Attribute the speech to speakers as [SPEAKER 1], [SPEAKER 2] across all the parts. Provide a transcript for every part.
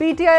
[SPEAKER 1] PTI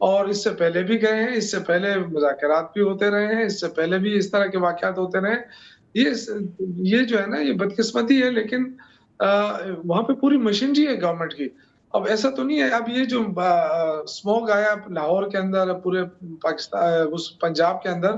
[SPEAKER 2] اور اس سے پہلے بھی گئے ہیں، اس سے پہلے مذاکرات بھی ہوتے رہے ہیں، اس سے پہلے بھی اس طرح کے واقعات ہوتے رہے. یہ جو ہے نا یہ بدقسمتی ہے، لیکن وہاں پہ پوری مشینری ہے گورنمنٹ کی. اب ایسا تو نہیں ہے. اب یہ جو اسموگ آیا لاہور کے اندر، پورے پاکستان پنجاب کے اندر،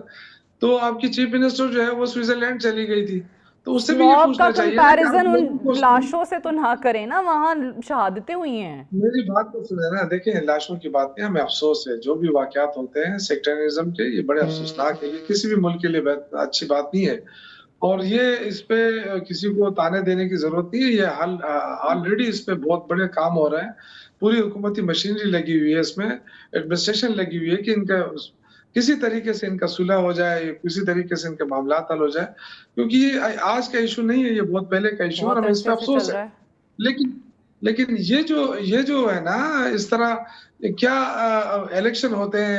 [SPEAKER 2] تو آپ کی چیف منسٹر جو ہے وہ سوئٹزرلینڈ چلی گئی تھی. تو اس سے بھی یہ
[SPEAKER 1] اسموگ کا
[SPEAKER 2] پوچھنا چاہیے نا کہ
[SPEAKER 1] کمپیریزن
[SPEAKER 2] آپ
[SPEAKER 1] ان
[SPEAKER 2] لوگوں کو
[SPEAKER 1] لاشوں سے تو نہ کریں نا، وہاں شہادتیں ہوئی ہیں.
[SPEAKER 2] میری بات تو سنیں نا. دیکھیں لاشوں کی بات نہیں، ہمیں افسوس ہے جو بھی واقعات ہوتے ہیں سیکٹرزم کے، یہ بڑے افسوسناک ہے. یہ کسی بھی ملک کے لیے اچھی بات نہیں ہے، اور یہ اس پہ کسی کو تانے دینے کی ضرورت نہیں ہے. یہ آلریڈی اس پہ بہت بڑے کام ہو رہے ہیں. پوری حکومتی مشینری لگی ہوئی ہے، اس میں ایڈمنسٹریشن لگی ہوئی ہے کہ ان کا کسی طریقے سے ان کا صلح ہو جائے، کسی طریقے سے ان کے معاملات حل ہو جائے. کیونکہ یہ آج کا ایشو نہیں ہے، یہ بہت پہلے کا ایشو ہے، اور
[SPEAKER 1] بہت
[SPEAKER 2] ہمیں اس پہ
[SPEAKER 1] عرصے سے
[SPEAKER 2] افسوس
[SPEAKER 1] چل
[SPEAKER 2] ہے.
[SPEAKER 1] رہا ہے.
[SPEAKER 2] لیکن یہ جو ہے نا اس طرح کیا الیکشن ہوتے ہیں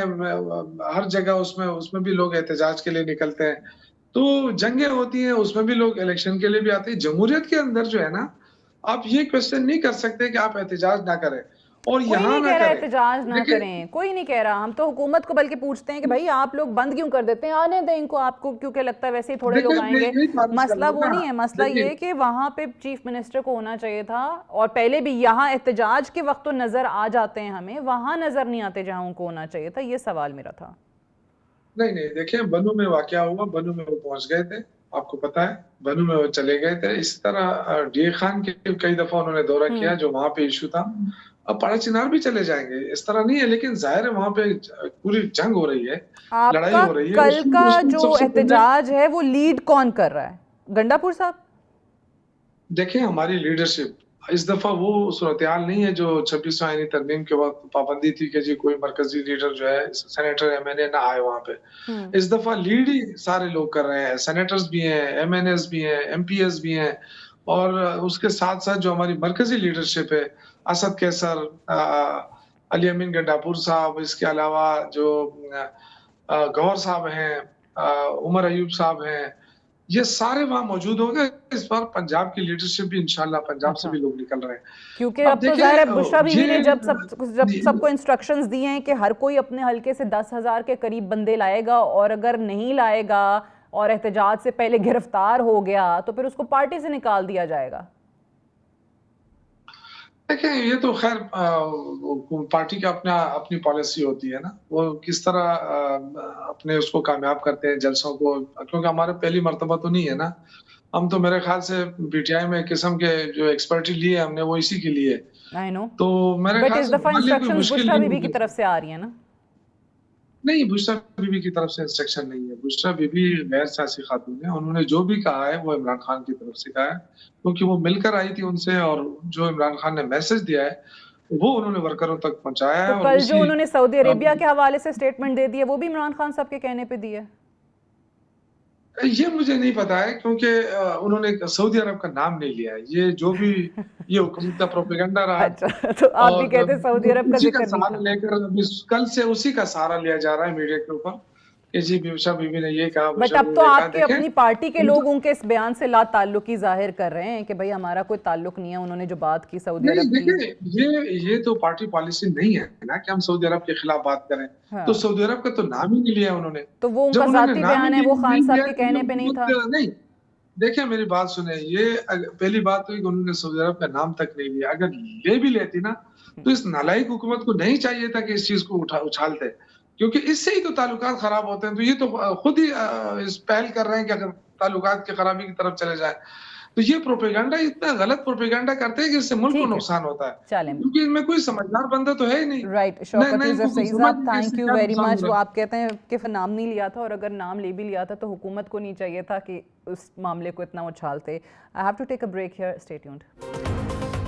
[SPEAKER 2] ہر جگہ، اس میں بھی لوگ احتجاج کے لیے نکلتے ہیں. تو جنگیں ہوتی ہیں، اس میں بھی لوگ الیکشن کے لیے بھی آتے ہیں. جمہوریت کے اندر جو ہے نا، آپ یہ کوشچن نہیں کر سکتے کہ آپ احتجاج نہ کریں اور
[SPEAKER 1] کوئی
[SPEAKER 2] یہاں
[SPEAKER 1] نہیں
[SPEAKER 2] نہ
[SPEAKER 1] کہہ رہا
[SPEAKER 2] کریں.
[SPEAKER 1] احتجاج نہ
[SPEAKER 2] دیکھیں
[SPEAKER 1] کریں، کوئی نہیں کہہ رہا. ہم تو حکومت کو بلکہ پوچھتے ہیں کہ بھائی آپ لوگ بند کیوں کر دیتے ہیں، آنے دیں ان کو. آپ کو کیونکہ لگتا ہے ویسے ہی تھوڑے لوگ آئیں
[SPEAKER 2] میں
[SPEAKER 1] گے.
[SPEAKER 2] یہی بات کر
[SPEAKER 1] مسئلہ
[SPEAKER 2] رہا ہوں
[SPEAKER 1] وہ
[SPEAKER 2] نا.
[SPEAKER 1] نہیں ہے، مسئلہ یہ
[SPEAKER 2] دیکھیے
[SPEAKER 1] ہے کہ وہاں پہ چیف منسٹر کو ہونا چاہیے تھا. اور پہلے بھی یہاں احتجاج کے وقت تو نظر آ جاتے ہیں ہمیں، وہاں نظر نہیں آتے جہاں ان کو ہونا چاہیے تھا. یہ سوال میرا تھا.
[SPEAKER 2] نہیں دیکھیں بنو میں واقعہ ہوا، بنو میں وہ پہنچ گئے تھے، آپ کو پتا ہے بنو میں وہ چلے گئے تھے. اس طرح ڈی خان کے کئی دفعہ انہوں نے دورہ کیا جو وہاں پہ ایشو تھا. اب پاڑا چنار بھی چلے جائیں گے، اس طرح نہیں ہے. لیکن ظاہر ہے وہاں پہ پوری جنگ ہو رہی ہے،
[SPEAKER 1] آپ
[SPEAKER 2] لڑائی
[SPEAKER 1] کا
[SPEAKER 2] ہو رہی ہے.
[SPEAKER 1] کل کا
[SPEAKER 2] اس میں
[SPEAKER 1] جو
[SPEAKER 2] سب سے پہلے
[SPEAKER 1] احتجاج ہے وہ لیڈ کون کر رہا ہے؟ گنڈا پور صاحب؟
[SPEAKER 2] دیکھیں ہماری لیڈرشپ اس دفعہ وہ صورتحال نہیں ہے جو 26واں آئینی ترمیم کے وقت پابندی تھی کہ جی کوئی مرکزی لیڈر جو ہے سینیٹر ایم این اے نہ آئے وہاں پہ. اس دفعہ لیڈ ہی سارے لوگ کر رہے ہیں. سینیٹرز بھی ہیں، ایم این ایز بھی ہیں، ایم پی ایز بھی ہیں، اور اس کے ساتھ ساتھ جو ہماری مرکزی لیڈرشپ ہے، اسد کیسر، علی امین گنڈاپور صاحب، اس کے علاوہ جو گوھر صاحب ہیں، عمر ایوب صاحب ہیں، یہ سارے وہاں موجود ہوں گے. اس بار پنجاب کی لیڈرشپ بھی انشاءاللہ پنجاب سے
[SPEAKER 1] اچھا،
[SPEAKER 2] بھی لوگ نکل رہے ہیں.
[SPEAKER 1] کیونکہ اب تو ظاہر ہے بشرا بیوی نے جب سب کو انسٹرکشنز دی ہیں کہ ہر کوئی اپنے حلقے سے 10,000 کے قریب بندے لائے گا، اور اگر نہیں لائے گا اور احتجاج سے پہلے گرفتار ہو گیا تو پھر اس کو پارٹی سے نکال دیا جائے گا.
[SPEAKER 2] دیکھیں یہ تو خیر پارٹی کا اپنی پالیسی ہوتی ہے نا، وہ کس طرح اپنے اس کو کامیاب کرتے ہیں جلسوں کو. کیونکہ ہمارے پہلی مرتبہ تو نہیں ہے نا. ہم تو میرے خیال سے پی ٹی آئی میں قسم کے جو ایکسپرٹی لی ہے ہم نے وہ اسی کے لیے.
[SPEAKER 1] I know.
[SPEAKER 2] تو میرے
[SPEAKER 1] بٹ
[SPEAKER 2] خیال
[SPEAKER 1] اس
[SPEAKER 2] سے
[SPEAKER 1] دفعہ
[SPEAKER 2] ہمارے لیے کوئی
[SPEAKER 1] انسٹرکشنز
[SPEAKER 2] مشکل
[SPEAKER 1] بشرا
[SPEAKER 2] نہیں
[SPEAKER 1] بیوی کی
[SPEAKER 2] ہوگی.
[SPEAKER 1] طرف سے آ رہی ہیں نا؟
[SPEAKER 2] نہیں، بشرا بیوی کی طرف سے انسٹرکشن نہیں ہے. بشرا بیوی غیر سیاسی خاتون ہے. انہوں نے جو بھی کہا ہے وہ عمران خان کی طرف سے کہا ہے، کیونکہ وہ مل کر آئی تھی ان سے، اور جو عمران خان نے میسج دیا ہے وہ انہوں نے ورکروں تک پہنچایا ہے.
[SPEAKER 1] تو
[SPEAKER 2] اور
[SPEAKER 1] کل جو
[SPEAKER 2] اسی
[SPEAKER 1] انہوں نے سعودی عربیہ کے حوالے سے سٹیٹمنٹ دے دی ہے وہ بھی عمران خان صاحب کے کہنے پہ دی ہے؟
[SPEAKER 2] یہ مجھے نہیں پتا ہے، کیونکہ انہوں نے سعودی عرب کا نام نہیں لیا ہے. یہ جو بھی یہ حکومت کا پروپیگنڈا رہا،
[SPEAKER 1] اچھا، تو آپ بھی
[SPEAKER 2] اور
[SPEAKER 1] کہتے ہیں سعودی عرب کا
[SPEAKER 2] اسی کا
[SPEAKER 1] ذکر نہیں
[SPEAKER 2] سہارا
[SPEAKER 1] تھا.
[SPEAKER 2] لے کر کل سے اسی کا سہارا لیا جا رہا ہے میڈیا کے اوپر کہ جی بشرا بیوی نے یہ کہا،
[SPEAKER 1] بٹ
[SPEAKER 2] بشرا
[SPEAKER 1] اب
[SPEAKER 2] بیوی
[SPEAKER 1] تو
[SPEAKER 2] نے کہا.
[SPEAKER 1] آپ کے
[SPEAKER 2] دیکھیں
[SPEAKER 1] اپنی پارٹی کے لوگ ان کے اس بیان سے لا تعلقی ظاہر کر رہے ہیں کہ بھئی ہمارا کوئی تعلق نہیں ہے. انہوں نے جو بات کی سعودی
[SPEAKER 2] نہیں،
[SPEAKER 1] عرب کی.
[SPEAKER 2] دیکھیں یہ تو پارٹی پالیسی نہیں ہے نا کہ ہم سعودی عرب کے خلاف بات کریں. تو سعودی عرب کا تو نام ہی نہیں لیا انہوں نے.
[SPEAKER 1] تو وہ ان کا
[SPEAKER 2] جب انہوں نے
[SPEAKER 1] ذاتی
[SPEAKER 2] نام ہی
[SPEAKER 1] بیان ہے، وہ خان
[SPEAKER 2] نہیں
[SPEAKER 1] صاحب
[SPEAKER 2] لیا
[SPEAKER 1] کے
[SPEAKER 2] تو
[SPEAKER 1] کہنے
[SPEAKER 2] یہ
[SPEAKER 1] پہ نہیں تھا.
[SPEAKER 2] حکومت نہیں. دیکھیں میری بات سنیں، یہ پہلی بات تو کہ انہوں نے سعودی عرب کا نام تک نہیں لیا. اگر لے بھی لیتی نا تو اس نالائق حکومت کو نہیں چاہیے تھا کہ اس چیز کو اچھالتے، کیونکہ اس سے ہی تو تعلقات خراب ہوتے ہیں. تو یہ تو خود ہی اس پہل کر رہے ہیں کہ اگر تعلقات کی خرابی کی طرف چلے جائیں. تو یہ پروپیگنڈا اتنا غلط پروپیگنڈا کرتے ہیں کہ اس سے ملک کو
[SPEAKER 1] ٹھیک ہے،
[SPEAKER 2] نقصان ہوتا ہے،
[SPEAKER 1] چلیں.
[SPEAKER 2] کیونکہ ان میں کوئی سمجھدار بندہ تو ہے ہی نہیں.
[SPEAKER 1] رائٹ، شوکت
[SPEAKER 2] نہ ان
[SPEAKER 1] یوسف
[SPEAKER 2] کو
[SPEAKER 1] سعید
[SPEAKER 2] سمجھ
[SPEAKER 1] صاحب،
[SPEAKER 2] میں اس سے
[SPEAKER 1] تھینک یو
[SPEAKER 2] کیا
[SPEAKER 1] ویری
[SPEAKER 2] نقصان
[SPEAKER 1] مچ.
[SPEAKER 2] ہو
[SPEAKER 1] وہ
[SPEAKER 2] رہا ہے.
[SPEAKER 1] آپ کہتے ہیں کہ نام نہیں لیا تھا، اور اگر نام لے بھی لیا تھا تو حکومت کو نہیں چاہیے تھا کہ اس معاملے کو اتنا اچھالتے. I have to take a break here. Stay tuned.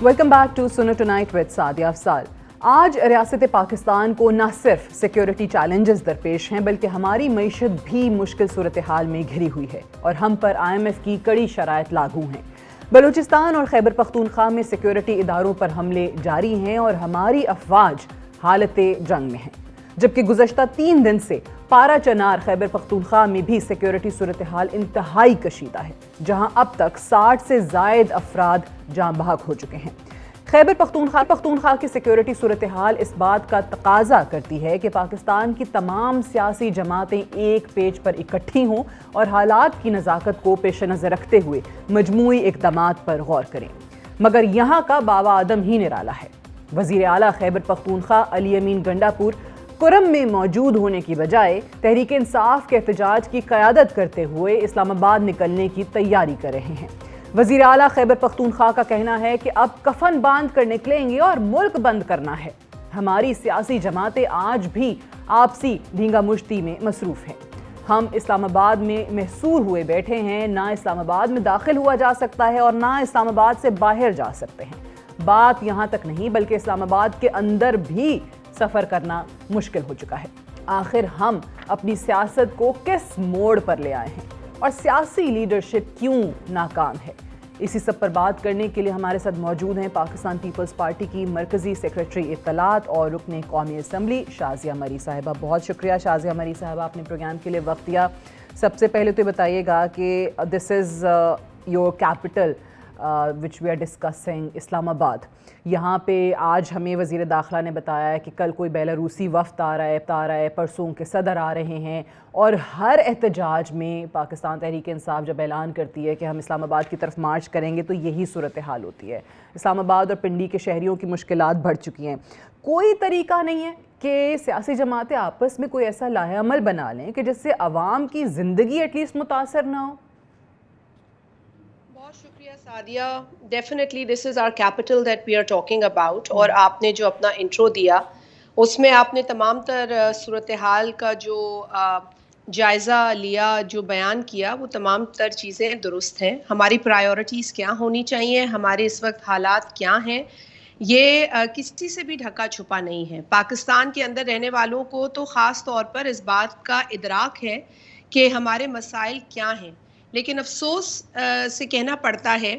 [SPEAKER 1] Welcome back to Suno Tonight with Sadia Afzal. آج ریاست پاکستان کو نہ صرف سیکیورٹی چیلنجز درپیش ہیں بلکہ ہماری معیشت بھی مشکل صورتحال میں گھری ہوئی ہے، اور ہم پر IMF کی کڑی شرائط لاگو ہیں. بلوچستان اور خیبر پختونخوا میں سیکیورٹی اداروں پر حملے جاری ہیں اور ہماری افواج حالت جنگ میں ہیں، جبکہ گزشتہ 3 دن سے پارا چنار خیبر پختونخوا میں بھی سیکیورٹی صورتحال انتہائی کشیدہ ہے، جہاں اب تک 60 سے زائد افراد جاں بحق ہو چکے ہیں. خیبر پختونخوا کی سیکیورٹی صورتحال اس بات کا تقاضا کرتی ہے کہ پاکستان کی تمام سیاسی جماعتیں ایک پیج پر اکٹھی ہوں اور حالات کی نزاکت کو پیش نظر رکھتے ہوئے مجموعی اقدامات پر غور کریں، مگر یہاں کا بابا آدم ہی نرالا ہے۔ وزیر اعلیٰ خیبر پختونخوا علی امین گنڈاپور کرم میں موجود ہونے کی بجائے تحریک انصاف کے احتجاج کی قیادت کرتے ہوئے اسلام آباد نکلنے کی تیاری کر رہے ہیں۔ وزیر اعلیٰ خیبر پختونخوا کا کہنا ہے کہ اب کفن باندھ کر نکلیں گے اور ملک بند کرنا ہے۔ ہماری سیاسی جماعتیں آج بھی آپسی ڈھینگا مشتی میں مصروف ہیں۔ ہم اسلام آباد میں محصور ہوئے بیٹھے ہیں، نہ اسلام آباد میں داخل ہوا جا سکتا ہے اور نہ اسلام آباد سے باہر جا سکتے ہیں۔ بات یہاں تک نہیں بلکہ اسلام آباد کے اندر بھی سفر کرنا مشکل ہو چکا ہے۔ آخر ہم اپنی سیاست کو کس موڑ پر لے آئے ہیں اور سیاسی لیڈرشپ کیوں ناکام ہے؟ اسی سب پر بات کرنے کے لیے ہمارے ساتھ موجود ہیں پاکستان پیپلز پارٹی کی مرکزی سیکریٹری اطلاعات اور رکن قومی اسمبلی شازیہ مری صاحبہ۔ بہت شکریہ شازیہ مری صاحبہ، آپ نے پروگرام کے لیے وقت دیا۔ سب سے پہلے تو بتائیے گا کہ this is your capital which we are discussing Islamabad. یہاں پہ آج ہمیں وزیر داخلہ نے بتایا ہے کہ کل کوئی بیلاروسی وفد آ رہا ہے، پرسوں کے صدر آ رہے ہیں، اور ہر احتجاج میں پاکستان تحریک انصاف جب اعلان کرتی ہے کہ ہم اسلام آباد کی طرف مارچ کریں گے تو یہی صورتحال ہوتی ہے۔ اسلام آباد اور پنڈی کے شہریوں کی مشکلات بڑھ چکی ہیں۔ کوئی طریقہ نہیں ہے کہ سیاسی جماعتیں آپس میں کوئی ایسا لاہ عمل بنا لیں کہ جس سے عوام کی زندگی ایٹ لیسٹ متاثر نہ ہو؟
[SPEAKER 3] شکریہ Sadia, definitely this is our capital that we are talking about, اور آپ نے جو اپنا انٹرو دیا اس میں آپ نے تمام تر صورتحال کا جو جائزہ لیا، جو بیان کیا، وہ تمام تر چیزیں درست ہیں۔ ہماری پرائیورٹیز کیا ہونی چاہیے، ہمارے اس وقت حالات کیا ہیں، یہ کسی سے بھی ڈھکا چھپا نہیں ہے۔ پاکستان کے اندر رہنے والوں کو تو خاص طور پر اس بات کا ادراک ہے کہ ہمارے مسائل کیا ہیں، لیکن افسوس سے کہنا پڑتا ہے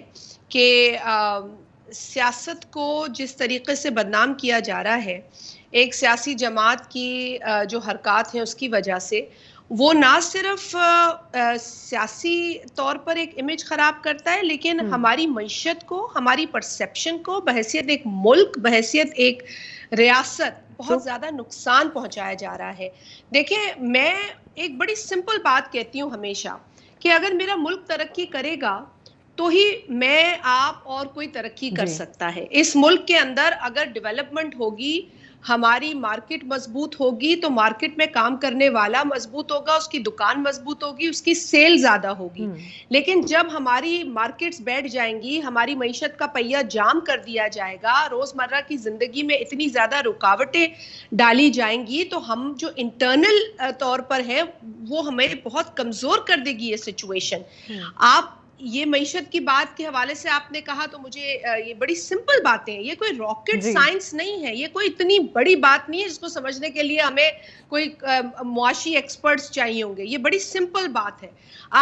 [SPEAKER 3] کہ سیاست کو جس طریقے سے بدنام کیا جا رہا ہے ایک سیاسی جماعت کی جو حرکات ہیں اس کی وجہ سے، وہ نہ صرف سیاسی طور پر ایک امیج خراب کرتا ہے لیکن ہماری معیشت کو، ہماری پرسیپشن کو بحیثیت ایک ملک، بحیثیت ایک ریاست بہت زیادہ نقصان پہنچایا جا رہا ہے۔ دیکھیں، میں ایک بڑی سمپل بات کہتی ہوں ہمیشہ کہ اگر میرا ملک ترقی کرے گا تو ہی میں، آپ اور کوئی ترقی کر سکتا ہے۔ اس ملک کے اندر اگر ڈیولپمنٹ ہوگی، ہماری مارکیٹ مضبوط ہوگی تو مارکیٹ میں کام کرنے والا مضبوط ہوگا، اس کی دکان مضبوط ہوگی، اس کی سیل زیادہ ہوگی۔ لیکن جب ہماری مارکیٹس بیٹھ جائیں گی، ہماری معیشت کا پہیہ جام کر دیا جائے گا، روزمرہ کی زندگی میں اتنی زیادہ رکاوٹیں ڈالی جائیں گی تو ہم جو انٹرنل طور پر ہے وہ ہمیں بہت کمزور کر دے گی یہ سچویشن۔ آپ یہ معیشت کی بات کے حوالے سے آپ نے کہا تو مجھے یہ بڑی سمپل باتیں ہیں، یہ کوئی راکٹ سائنس نہیں ہے، یہ کوئی اتنی بڑی بات نہیں ہے جس کو سمجھنے کے لیے ہمیں کوئی معاشی ایکسپرٹس چاہیے ہوں گے۔ یہ بڑی سمپل بات ہے۔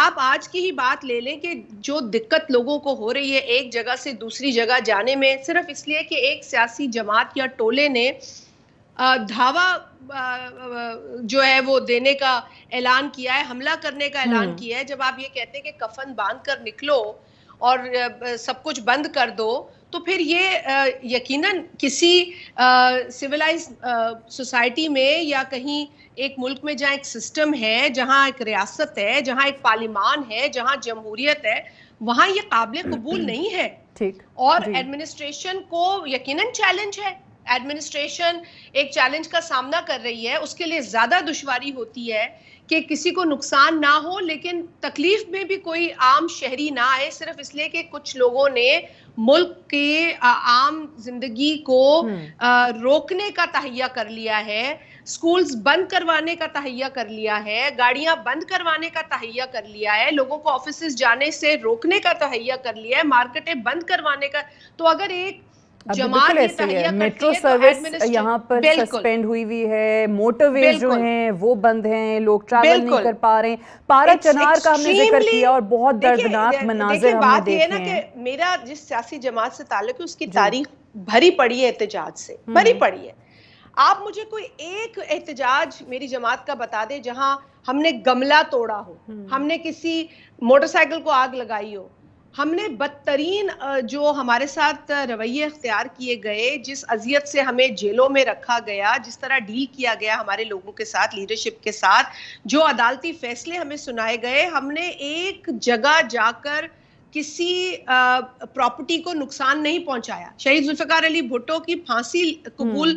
[SPEAKER 3] آپ آج کی ہی بات لے لیں کہ جو دقت لوگوں کو ہو رہی ہے ایک جگہ سے دوسری جگہ جانے میں، صرف اس لیے کہ ایک سیاسی جماعت یا ٹولے نے دھاوا جو ہے وہ دینے کا اعلان کیا ہے، حملہ کرنے کا اعلان کیا ہے۔ جب آپ یہ کہتے ہیں کہ کفن باندھ کر نکلو اور سب کچھ بند کر دو، تو پھر یہ یقیناً کسی سویلائز سوسائٹی میں یا کہیں ایک ملک میں جہاں ایک سسٹم ہے، جہاں ایک ریاست ہے، جہاں ایک پارلیمان ہے، جہاں جمہوریت ہے، وہاں یہ قابل قبول نہیں ہے۔ اور ایڈمنسٹریشن کو یقیناً چیلنج ہے، ایڈمنسٹریشن ایک چیلنج کا سامنا کر رہی ہے، اس کے لیے زیادہ دشواری ہوتی ہے کہ کسی کو نقصان نہ ہو لیکن تکلیف میں بھی کوئی عام شہری نہ آئے، صرف اس لیے کہ کچھ لوگوں نے ملک کے عام زندگی کو روکنے کا تہیہ کر لیا ہے، سکولز بند کروانے کا تہیہ کر لیا ہے، گاڑیاں بند کروانے کا تہیہ کر لیا ہے، لوگوں کو آفیسز جانے سے روکنے کا تہیہ کر لیا ہے، مارکیٹیں بند کروانے کا۔ تو اگر ایک
[SPEAKER 1] بالکل ایسے ہی ہے، میٹرو سروس یہاں پر سسپینڈ ہوئی ہے، موٹر ویز جو ہیں وہ بند ہیں، لوگ ٹریول نہیں کر پا رہے ہیں۔ پارا چنار کا ہم نے ذکر کیا اور بہت دردناک مناظر ہم نے دیکھے ہیں۔
[SPEAKER 3] بات یہ ہے نا کہ میرا جس سیاسی جماعت سے تعلق ہے اس کی تاریخ بھری پڑی ہے احتجاج سے، بھری پڑی ہے۔ آپ مجھے کوئی ایک احتجاج میری جماعت کا بتا دے جہاں ہم نے گملہ توڑا ہو، ہم نے کسی موٹر سائیکل کو آگ لگائی ہو، ہم نے بدترین جو ہمارے ساتھ رویے اختیار کیے گئے، جس اذیت سے ہمیں جیلوں میں رکھا گیا، جس طرح ڈیل کیا گیا ہمارے لوگوں کے ساتھ، لیڈرشپ کے ساتھ، جو عدالتی فیصلے ہمیں سنائے گئے، ہم نے ایک جگہ جا کر کسی پراپرٹی کو نقصان نہیں پہنچایا. شہید ذوالفقار علی بھٹو کی پھانسی قبول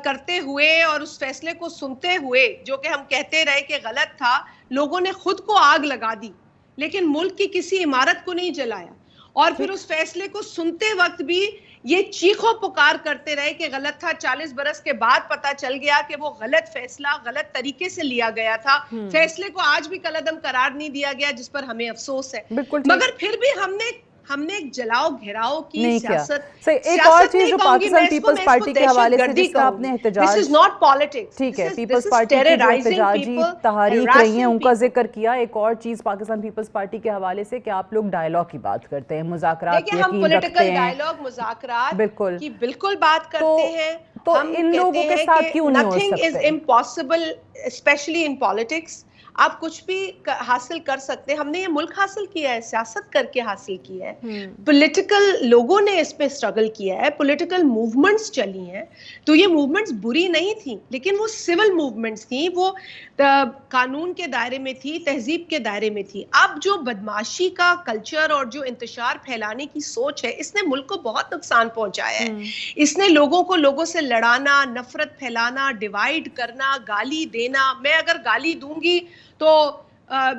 [SPEAKER 3] کرتے ہوئے اور اس فیصلے کو سنتے ہوئے، جو کہ ہم کہتے رہے کہ غلط تھا، لوگوں نے خود کو آگ لگا دی لیکن ملک کی کسی عمارت کو نہیں جلایا. اور پھر اس فیصلے کو سنتے وقت بھی یہ چیخو پکار کرتے رہے کہ غلط تھا. 40 برس کے بعد پتا چل گیا کہ وہ غلط فیصلہ غلط طریقے سے لیا گیا تھا. فیصلے کو آج بھی کالعدم قرار نہیں دیا گیا، جس پر ہمیں افسوس ہے. مگر پھر بھی ہم نے ایک جلاؤ گھیراؤ کی سیاست،
[SPEAKER 1] ایک اور چیز جو پاکستان پیپلز پارٹی کے حوالے سے جس کا آپ نے احتجاج،
[SPEAKER 3] This is not politics.
[SPEAKER 1] ٹھیک ہے، پیپلز پارٹی کی جو احتجاجی تحریک رہی ہیں ان کا ذکر کیا. ایک اور چیز پاکستان پیپلز پارٹی کے حوالے سے کہ آپ لوگ ڈائیلاگ کی بات کرتے ہیں، مذاکرات کی یقین رکھتے ہیں.
[SPEAKER 3] ہم پولیٹیکل ڈائیلاگ، مذاکرات کی بالکل بات کرتے ہیں.
[SPEAKER 1] تو ان لوگوں کے ساتھ کیوں نہیں ہو سکتے؟
[SPEAKER 3] Nothing is impossible, especially in politics. آپ کچھ بھی حاصل کر سکتے ہیں. ہم نے یہ ملک حاصل کیا ہے، سیاست کر کے حاصل کیا ہے. پولیٹیکل لوگوں نے اس پہ سٹرگل کیا ہے، پولیٹیکل موومنٹس چلی ہیں. تو یہ موومنٹس بری نہیں تھیں، لیکن وہ سول موومنٹس تھیں، وہ قانون کے دائرے میں تھی، تہذیب کے دائرے میں تھی. اب جو بدمعاشی کا کلچر اور جو انتشار پھیلانے کی سوچ ہے، اس نے ملک کو بہت نقصان پہنچایا ہے. اس نے لوگوں کو لوگوں سے لڑانا، نفرت پھیلانا، ڈیوائیڈ کرنا، گالی دینا. میں اگر گالی دوں گی تو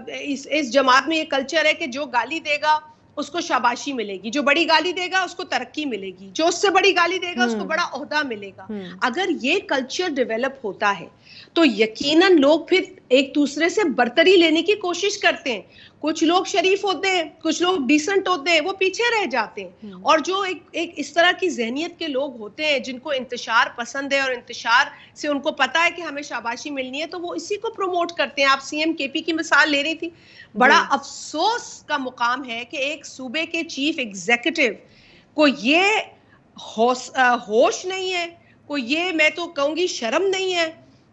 [SPEAKER 3] اس جماعت میں یہ کلچر ہے کہ جو گالی دے گا اس کو شاباشی ملے گی، جو بڑی گالی دے گا اس کو ترقی ملے گی، جو اس سے بڑی گالی دے گا اس کو بڑا عہدہ ملے گا. اگر یہ کلچر ڈیولپ ہوتا ہے تو یقیناً لوگ پھر ایک دوسرے سے برتری لینے کی کوشش کرتے ہیں. کچھ لوگ شریف ہوتے ہیں، کچھ لوگ ڈیسنٹ ہوتے ہیں، وہ پیچھے رہ جاتے ہیں. اور جو ایک اس طرح کی ذہنیت کے لوگ ہوتے ہیں جن کو انتشار پسند ہے اور انتشار سے ان کو پتا ہے کہ ہمیں شاباشی ملنی ہے، تو وہ اسی کو پروموٹ کرتے ہیں. آپ سی ایم کے پی کی مثال لے رہی تھی. بڑا افسوس کا مقام ہے کہ ایک صوبے کے چیف ایگزیکٹو کو یہ ہوش نہیں ہے، کو یہ میں تو کہوں گی شرم نہیں ہے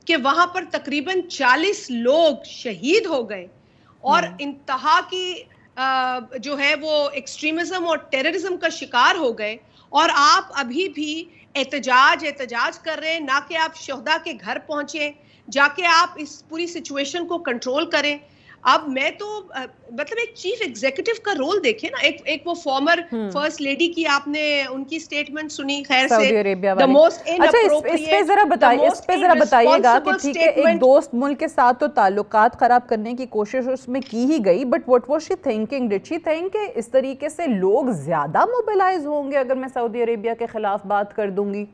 [SPEAKER 3] کہ وہاں پر تقریباً 40 لوگ شہید ہو گئے اور انتہا کی جو ہے وہ ایکسٹریمزم اور ٹیررزم کا شکار ہو گئے. اور آپ ابھی بھی احتجاج کر رہے ہیں، نہ کہ آپ شہداء کے گھر پہنچیں، جا کے آپ اس پوری سچویشن کو کنٹرول کریں. اب میں تو مطلب ایک چیف ایگزیکٹو کا رول دیکھیں نا. ایک وہ فارمر فرسٹ لیڈی کی آپ نے ان کی سٹیٹمنٹ سنی، خیر سے
[SPEAKER 1] سعودی عربیہ والی. اچھا اس پہ ذرا بتائیے گا کہ ٹھیک ہے ایک دوست ملک کے ساتھ تو تعلقات خراب کرنے کی کوشش اس میں کی ہی گئی، but what was she thinking? Did she think کہ اس طریقے سے لوگ زیادہ موبلائز ہوں گے اگر میں سعودی عربیہ کے خلاف بات کر دوں گی؟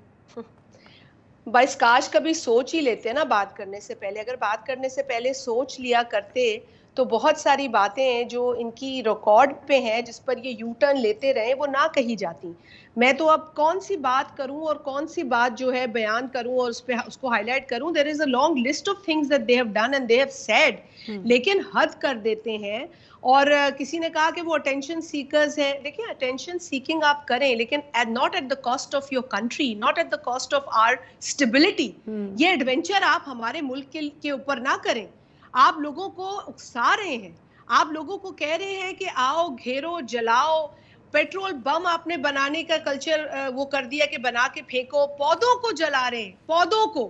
[SPEAKER 3] بس کاش کبھی سوچ ہی لیتے نا بات کرنے سے پہلے. اگر بات کرنے سے پہلے سوچ لیا کرتے تو بہت ساری باتیں ہیں جو ان کی ریکارڈ پہ ہیں، جس پر یہ یو ٹرن لیتے رہے، وہ نہ کہی جاتی. میں تو اب کون سی بات کروں اور کون سی بات جو ہے بیان کروں اور اس کو ہائی لائٹ کروں. There is a long list of things that they have done and they have said, لیکن حد کر دیتے ہیں. اور کسی نے کہا کہ وہ اٹینشن سیکرز ہیں. دیکھیں اٹینشن سیکنگ آپ کریں، لیکن not at the cost of your country, not at the cost of our stability. یہ ایڈونچر آپ ہمارے ملک کے اوپر نہ کریں. آپ لوگوں کو اکسا رہے ہیں، آپ لوگوں کو کہہ رہے ہیں کہ آؤ گھیرو جلاؤ. پیٹرول بم آپ نے بنانے کا کلچر وہ کر دیا کہ بنا کے پھینکو. پودوں کو جلا رہے ہیں، پودوں کو.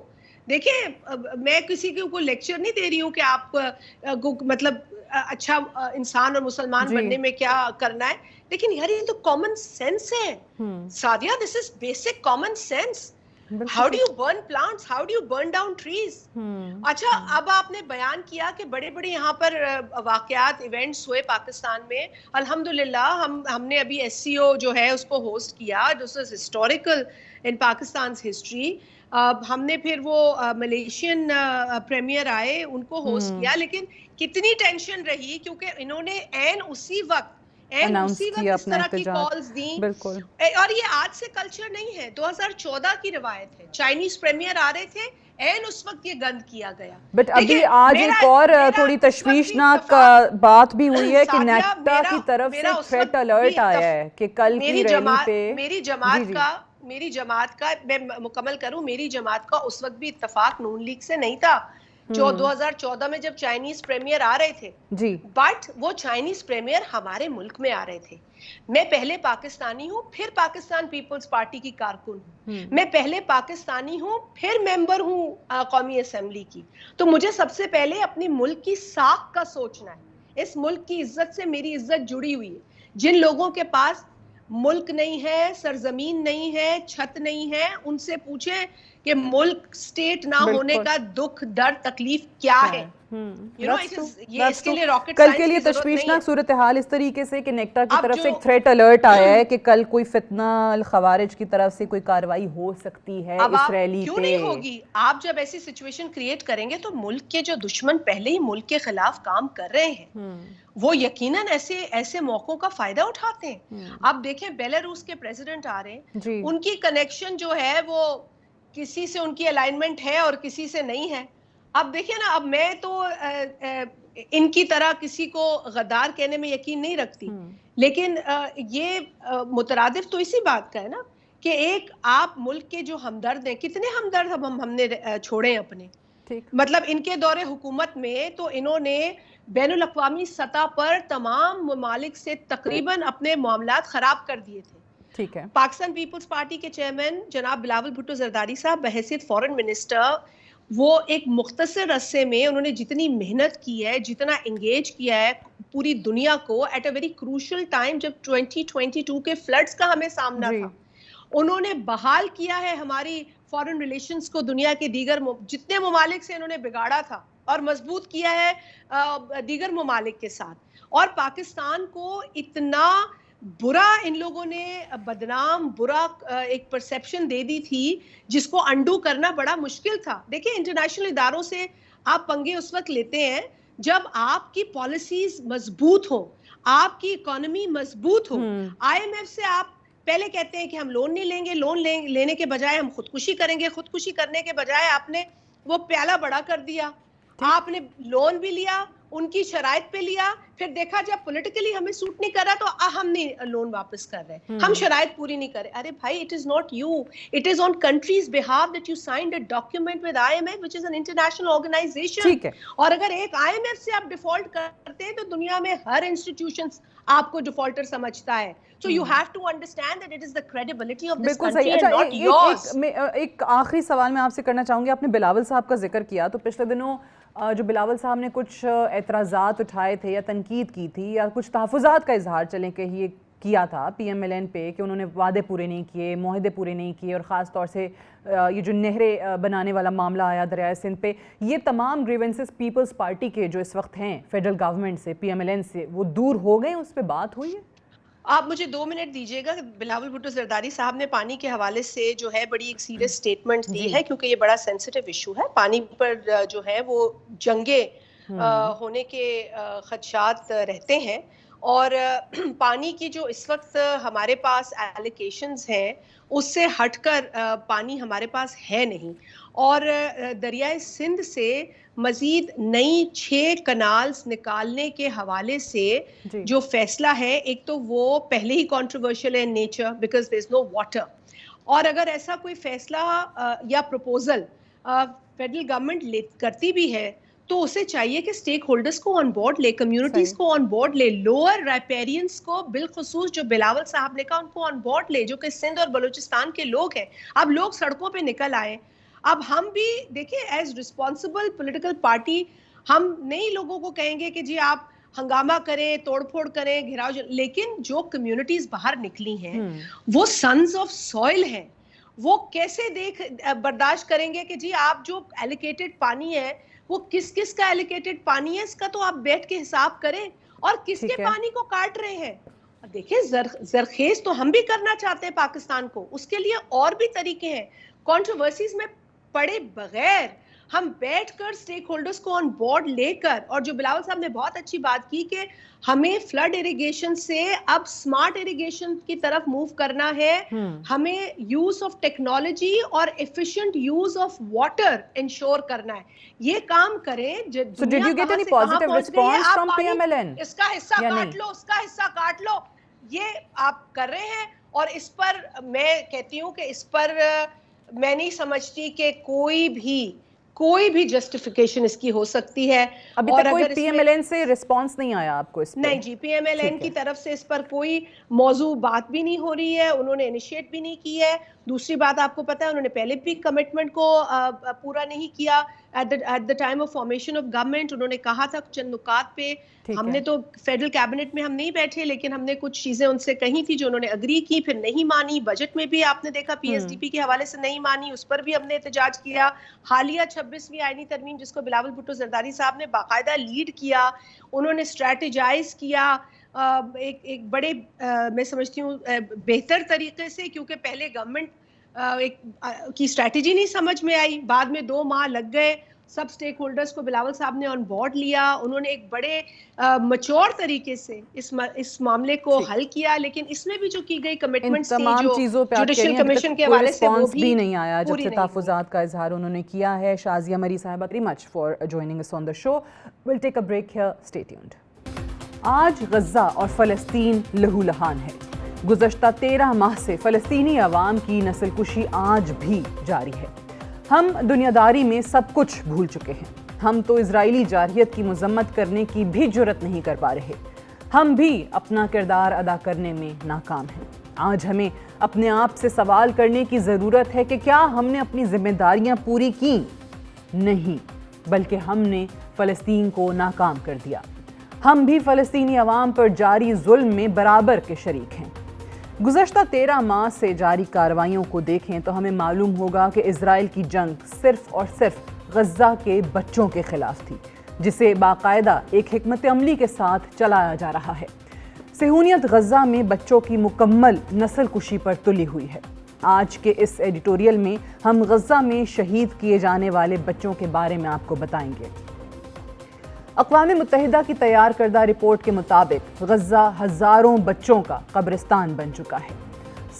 [SPEAKER 3] دیکھیں میں کسی کو لیکچر نہیں دے رہی ہوں کہ آپ مطلب اچھا انسان اور مسلمان بننے میں کیا کرنا ہے، لیکن یار یہ تو کامن سینس ہے Sadia. This is basic common sense. How do you burn plants? How do you burn down trees? اچھا اب آپ نے بیان کیا کہ بڑے بڑے یہاں پر واقعات ایونٹس ہوئے پاکستان میں. الحمدللہ ہم نے ابھی SCO جو ہے اس کو ہوسٹ کیا. This is historical in Pakistan's history. ہم نے پھر وہ ملیشین پریمیئر آئے ان کو ہوسٹ کیا. لیکن کتنی ٹینشن رہی کیونکہ انہوں نے اسی وقت اس طرح کی کالز دیں. اور یہ آج سے کلچر نہیں ہے، 2014 کی روایت ہے. چائنیز پریمیئر آ رہے تھے، اس وقت یہ گند کیا گیا.
[SPEAKER 1] بٹ ابھی آج ایک اور تھوڑی تشویشناک بات بھی ہوئی ہے کہ نیٹا کی طرف سے تھریٹ الرٹ آیا ہے کہ کل کی ریلی پہ
[SPEAKER 3] میری جماعت کا میں مکمل کروں، میری جماعت کا اس وقت بھی اتفاق نون لیگ سے نہیں تھا. جو 2014 میں جب چائنیز پریمیئر آ رہے تھے
[SPEAKER 1] جی،
[SPEAKER 3] بٹ وہ چائنیز پریمیئر ہمارے ملک میں آ رہے تھے. میں پہلے پاکستانی ہوں, پھر پاکستان پیپلز پارٹی کی کارکن ہوں, میں پہلے پاکستانی ہوں, پھر ممبر ہوں قومی اسمبلی کی. تو مجھے سب سے پہلے اپنی ملک کی ساکھ کا سوچنا ہے. اس ملک کی عزت سے میری عزت جڑی ہوئی ہے. جن لوگوں کے پاس ملک نہیں ہے, سرزمین نہیں ہے, چھت نہیں ہے, ان سے پوچھیں کہ ملک سٹیٹ نہ ہونے کا دکھ درد تکلیف کیا ہے. یہ اس کے لیے راکٹ
[SPEAKER 1] کل کے
[SPEAKER 3] سائنس
[SPEAKER 1] لیے
[SPEAKER 3] کی ضرورت نہیں ہے.
[SPEAKER 1] تشویشناک صورتحال اس طریقے سے کہ نیکٹا کی طرف سے ایک تھریٹ الرٹ آیا ہے کہ کل کوئی فتنہ الخوارج کی طرف سے کوئی کارروائی ہو سکتی ہے اس ریلی پہ.
[SPEAKER 3] کیوں نہیں ہوگی؟ آپ جب ایسی سچویشن کریٹ کریں گے تو ملک کے جو دشمن پہلے ہی ملک کے خلاف کام کر رہے ہیں وہ یقیناً ایسے موقعوں کا فائدہ اٹھاتے ہیں. اب دیکھیں بیلاروس کے پریزیڈنٹ آ رہے ہیں, ان کی کنیکشن جو ہے وہ کسی سے ان کی الائنمنٹ ہے اور کسی سے نہیں ہے. اب دیکھیں نا, اب میں تو ان کی طرح کسی کو غدار کہنے میں یقین نہیں رکھتی, لیکن یہ مترادف تو اسی بات کا ہے نا کہ ایک آپ ملک کے جو ہمدرد ہیں, کتنے ہمدرد ہم نے چھوڑے ہیں اپنے. مطلب ان کے دور حکومت میں تو انہوں نے بین الاقوامی سطح پر تمام ممالک سے تقریباً اپنے معاملات خراب کر دیے تھے.
[SPEAKER 1] ٹھیک ہے.
[SPEAKER 3] پاکستان پیپلز پارٹی کے چیئرمین جناب بلاول بھٹو زرداری صاحب بحیثیت فورن منسٹر, وہ ایک مختصر عرصے میں انہوں نے جتنی محنت کی ہے, جتنا انگیج کیا ہے پوری دنیا کو at a very crucial time جب 2022 کے فلڈز کا ہمیں سامنا تھا, انہوں نے بحال کیا ہے ہماری فارن ریلیشنز کو دنیا کے دیگر جتنے ممالک سے انہوں نے بگاڑا تھا اور مضبوط کیا ہے دیگر ممالک کے ساتھ. اور پاکستان کو اتنا برا ان لوگوں نے بدنام برا ایک پرسیپشن دے دی تھی جس کو انڈو کرنا بڑا مشکل تھا. دیکھیں انٹرنیشنل اداروں سے آپ پنگے اس وقت لیتے ہیں جب آپ کی پالیسیز مضبوط ہو, آپ کی اکانومی مضبوط ہو. آئی ایم ایف سے آپ پہلے کہتے ہیں کہ ہم لون نہیں لیں گے, لون لینے کے بجائے ہم خودکشی کریں گے, خودکشی کرنے کے بجائے آپ نے وہ پیالہ بڑا کر دیا. آپ نے لون بھی لیا, ان کی شرائط پہ لیا, پھر دیکھا جب پولیٹیکلی ہمیں سوٹ نہیں کر رہا تو ہم نہیں لون واپس کر رہے, ہم شرائط پوری نہیں کر رہے. ارے بھائی, it is not you, it is on country's behalf that you signed a document with I M F which is an international organisation. اور اگر ایک آئی ایم ایف سے آپ ڈیفالٹ کرتے ہیں تو دنیا میں ہر انسٹیٹیوشن آپ کو ڈیفالٹر سمجھتا ہے. So you have to understand that it is the credibility of this country and not yours.
[SPEAKER 1] ایک آخری سوال میں آپ سے کرنا چاہوں گی. آپ نے بلاول صاحب کا ذکر کیا, تو پچھلے دنوں جو بلاول صاحب نے کچھ اعتراضات اٹھائے تھے یا تنقید کی تھی یا کچھ تحفظات کا اظہار چلیں کہ یہ کیا تھا پی ایم ایل این پہ کہ انہوں نے وعدے پورے نہیں کیے, معاہدے پورے نہیں کیے, اور خاص طور سے یہ جو نہریں بنانے والا معاملہ آیا دریائے سندھ پہ, یہ تمام گریونسز پیپلز پارٹی کے جو اس وقت ہیں فیڈرل گورنمنٹ سے, پی ایم ایل این سے, وہ دور ہو گئے, اس پہ بات ہوئی ہے؟
[SPEAKER 3] آپ مجھے 2 منٹ دیجیے گا. بلاول بھٹو زرداری صاحب نے پانی کے حوالے سے جو ہے بڑی ایک سیریس سٹیٹمنٹ دی ہے, کیونکہ یہ بڑا سینسٹیو ایشو ہے. پانی پر جو ہے وہ جنگیں ہونے کے خدشات رہتے ہیں, اور پانی کی جو اس وقت ہمارے پاس ایلوکیشنز ہیں اس سے ہٹ کر پانی ہمارے پاس ہے نہیں. اور دریائے سندھ سے مزید نئی 6 کنالز نکالنے کے حوالے سے جو فیصلہ ہے, ایک تو وہ پہلے ہی کنٹروورشل ہے nature because there is no water, اور اگر ایسا کوئی فیصلہ یا پروپوزل فیڈرل گورنمنٹ کرتی بھی ہے تو اسے چاہیے کہ سٹیک ہولڈرز کو آن بورڈ لے, کمیونٹیز کو آن بورڈ لے, لوور رائپیرینس کو بالخصوص جو بلاول صاحب نے کہا ان کو آن بورڈ لے, جو کہ سندھ اور بلوچستان کے لوگ ہیں. اب لوگ سڑکوں پہ نکل آئے. اب ہم بھی دیکھیں ایز ریسپانسبل پولیٹیکل پارٹی ہم نئی لوگوں کو کہیں گے کہ جی آپ ہنگامہ کریں, توڑ پھوڑ کریں, گھراؤ, لیکن جو کمیونٹیز باہر نکلی ہیں وہ سنز آف سوئل ہیں, وہ کیسے برداشت کریں گے کہ جی آپ جو ایلوکیٹڈ پانی ہے وہ کس کس کا ایلوکیٹڈ پانی ہے, اس کا تو آپ بیٹھ کے حساب کریں, اور کس کے پانی کو کاٹ رہے ہیں. دیکھیں زرخیز تو ہم بھی کرنا چاہتے ہیں پاکستان کو, اس کے لیے اور بھی طریقے ہیں. کنٹروورسیز میں پڑے بغیر ہم بیٹھ کر سٹیک ہولڈرز کو آن بورڈ لے کر, اور جو بلاول صاحب نے بہت اچھی بات کی کہ ہمیں فلڈ اریگیشن سے اب سمارٹ اریگیشن کی طرف موو کرنا ہے, ہمیں یوز آف ٹیکنالوجی اور efficient use of water ensure کرنا ہے. یہ کام کریں. اس کا حصہ کاٹ لو, اس کا حصہ کاٹ لو, یہ آپ کر رہے ہیں. اور اس پر میں کہتی ہوں کہ اس پر میں نہیں سمجھتی کہ کوئی بھی کوئی بھی جسٹیفیکیشن اس کی ہو سکتی ہے.
[SPEAKER 1] ابھی تک کوئی پی ایم ایل این سے رسپانس نہیں آیا آپ کو اس پہ؟
[SPEAKER 3] نہیں جی, پی ایم ایل این کی طرف سے اس پر کوئی موضوع بات بھی نہیں ہو رہی ہے, انہوں نے انیشیٹ بھی نہیں کی ہے. دوسری بات آپ کو پتا ہے انہوں نے پہلے بھی کمٹمنٹ کو پورا نہیں کیا. At the time of formation of government انہوں نے کہا تھا چند نکات پہ, ہم نے تو فیڈرل کیبنٹ میں ہم نہیں بیٹھے, لیکن ہم نے کچھ چیزیں ان سے کہی تھی جو انہوں نے اگری کی, پھر نہیں مانی. بجٹ میں بھی آپ نے دیکھا پی ایس ڈی پی کے حوالے سے نہیں مانی, اس پر بھی ہم نے احتجاج کیا. حالیہ 26ویں آئینی ترمیم جس کو بلاول بھٹو زرداری صاحب نے باقاعدہ لیڈ کیا, انہوں نے اسٹریٹجائز کیا ایک بڑے میں سمجھتی ہوں بہتر طریقے سے, کیونکہ پہلے گورنمنٹ کی اسٹریٹجی نہیں سمجھ میں آئی, بعد میں 2 ماہ لگ گئے, سب سٹیک ہولڈرز کو بلاول صاحب نے آن بورڈ لیا, انہوں نے ایک بڑے میچور طریقے سے اس معاملے کو حل کیا. لیکن اس میں بھی جو کی گئی کمٹمنٹس تھی
[SPEAKER 1] تمام چیزوں پہ
[SPEAKER 3] جوڈیشل کمیشن کے حوالے سے وہ
[SPEAKER 1] بھی نہیں آیا جب سے تحفظات کا اظہار انہوں نے کیا ہے. شازیہ مری صاحبہ, very much for joining us on the show. We'll take a break here, stay tuned. آج غزہ اور فلسطین لہو لہان ہے. گزشتہ 13 ماہ سے فلسطینی عوام کی نسل کشی آج بھی جاری ہے. ہم دنیا داری میں سب کچھ بھول چکے ہیں. ہم تو اسرائیلی جارحیت کی مذمت کرنے کی بھی جرت نہیں کر پا رہے. ہم بھی اپنا کردار ادا کرنے میں ناکام ہیں. آج ہمیں اپنے آپ سے سوال کرنے کی ضرورت ہے کہ کیا ہم نے اپنی ذمہ داریاں پوری کی؟ نہیں, بلکہ ہم نے فلسطین کو ناکام کر دیا. ہم بھی فلسطینی عوام پر جاری ظلم میں برابر کے شریک ہیں. گزشتہ 13 ماہ سے جاری کارروائیوں کو دیکھیں تو ہمیں معلوم ہوگا کہ اسرائیل کی جنگ صرف اور صرف غزہ کے بچوں کے خلاف تھی, جسے باقاعدہ ایک حکمت عملی کے ساتھ چلایا جا رہا ہے. صہیونیت غزہ میں بچوں کی مکمل نسل کشی پر تلی ہوئی ہے. آج کے اس ایڈیٹوریل میں ہم غزہ میں شہید کیے جانے والے بچوں کے بارے میں آپ کو بتائیں گے. اقوام متحدہ کی تیار کردہ رپورٹ کے مطابق غزہ ہزاروں بچوں کا قبرستان بن چکا ہے.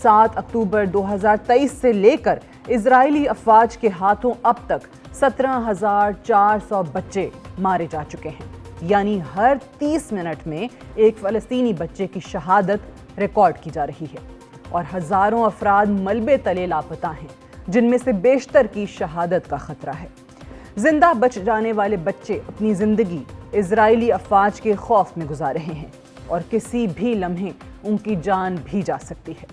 [SPEAKER 1] 7 اکتوبر 2023 سے لے کر اسرائیلی افواج کے ہاتھوں اب تک 17,400 بچے مارے جا چکے ہیں. یعنی ہر 30 منٹ میں ایک فلسطینی بچے کی شہادت ریکارڈ کی جا رہی ہے, اور ہزاروں افراد ملبے تلے لاپتہ ہیں, جن میں سے بیشتر کی شہادت کا خطرہ ہے. زندہ بچ جانے والے بچے اپنی زندگی اسرائیلی افواج کے خوف میں گزار رہے ہیں, اور کسی بھی لمحے ان کی جان بھی جا سکتی ہے.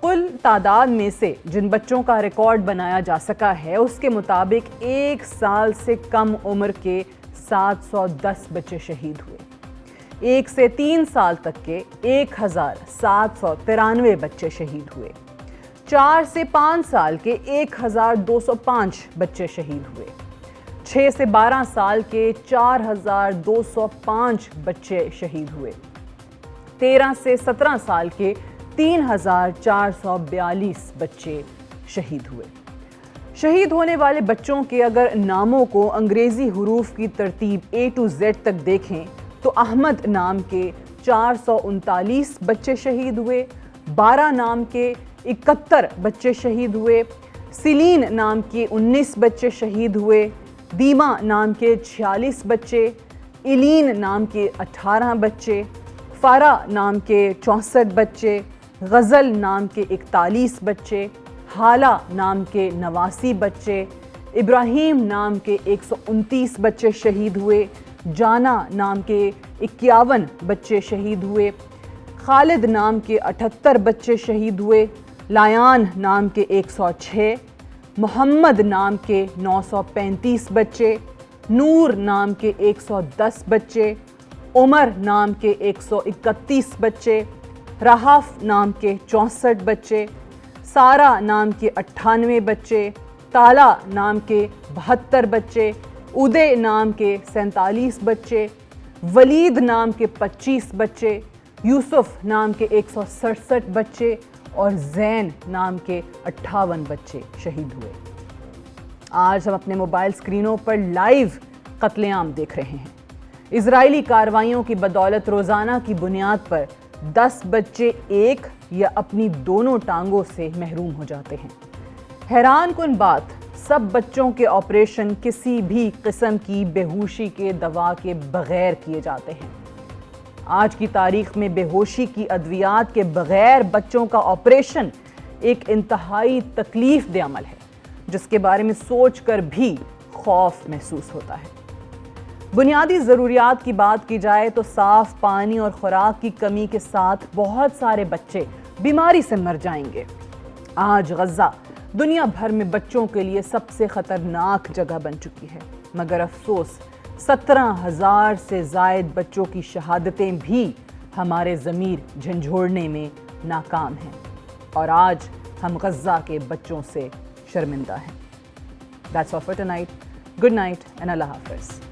[SPEAKER 1] کل تعداد میں سے جن بچوں کا ریکارڈ بنایا جا سکا ہے, اس کے مطابق 1 سال سے کم عمر کے 710 بچے شہید ہوئے. 1 سے 3 سال تک کے 1,793 بچے شہید ہوئے. 4 سے 5 سال کے 1,205 بچے شہید ہوئے. 6 سے 12 سال کے 4,205 بچے شہید ہوئے. 13 سے 17 سال کے 3,442 بچے شہید ہوئے. شہید ہونے والے بچوں کے اگر ناموں کو انگریزی حروف کی ترتیب A to Z تک دیکھیں تو احمد نام کے 439 بچے شہید ہوئے, 12 نام کے 71 بچے شہید ہوئے, سیلین نام کے 19 بچے شہید ہوئے, دیما نام کے 46 بچے, ایلین نام کے 18 بچے, فارا نام کے 64 بچے, غزل نام کے 41 بچے, حالہ نام کے 89 بچے, ابراہیم نام کے 129 بچے شہید ہوئے, جانا نام کے 51 بچے شہید ہوئے, خالد نام کے 78 بچے شہید ہوئے, لایان نام کے 106, محمد نام کے 935 بچے, نور نام کے 110 بچے, عمر نام کے 131 بچے, رہف نام کے 64 بچے, سارہ نام کے 98 بچے, تالا نام کے 72 بچے, ادے نام کے 47 بچے, ولید نام کے 25 بچے, یوسف نام کے 167 بچے اور زین نام کے 58 بچے شہید ہوئے. آج ہم اپنے موبائل سکرینوں پر لائیو قتل عام دیکھ رہے ہیں. اسرائیلی کارروائیوں کی بدولت روزانہ کی بنیاد پر 10 بچے ایک یا اپنی دونوں ٹانگوں سے محروم ہو جاتے ہیں. حیران کن بات, سب بچوں کے آپریشن کسی بھی قسم کی بے ہوشی کے دوا کے بغیر کیے جاتے ہیں. آج کی تاریخ میں بے ہوشی کی ادویات کے بغیر بچوں کا آپریشن ایک انتہائی تکلیف دہ عمل ہے, جس کے بارے میں سوچ کر بھی خوف محسوس ہوتا ہے۔ بنیادی ضروریات کی بات کی جائے تو صاف پانی اور خوراک کی کمی کے ساتھ بہت سارے بچے بیماری سے مر جائیں گے۔ آج غزہ دنیا بھر میں بچوں کے لیے سب سے خطرناک جگہ بن چکی ہے، مگر افسوس 17,000 سے زائد بچوں کی شہادتیں بھی ہمارے ضمیر جھنجھوڑنے میں ناکام ہیں، اور آج ہم غزہ کے بچوں سے شرمندہ ہیں۔ That's all for tonight. Good night and Allah Hafiz.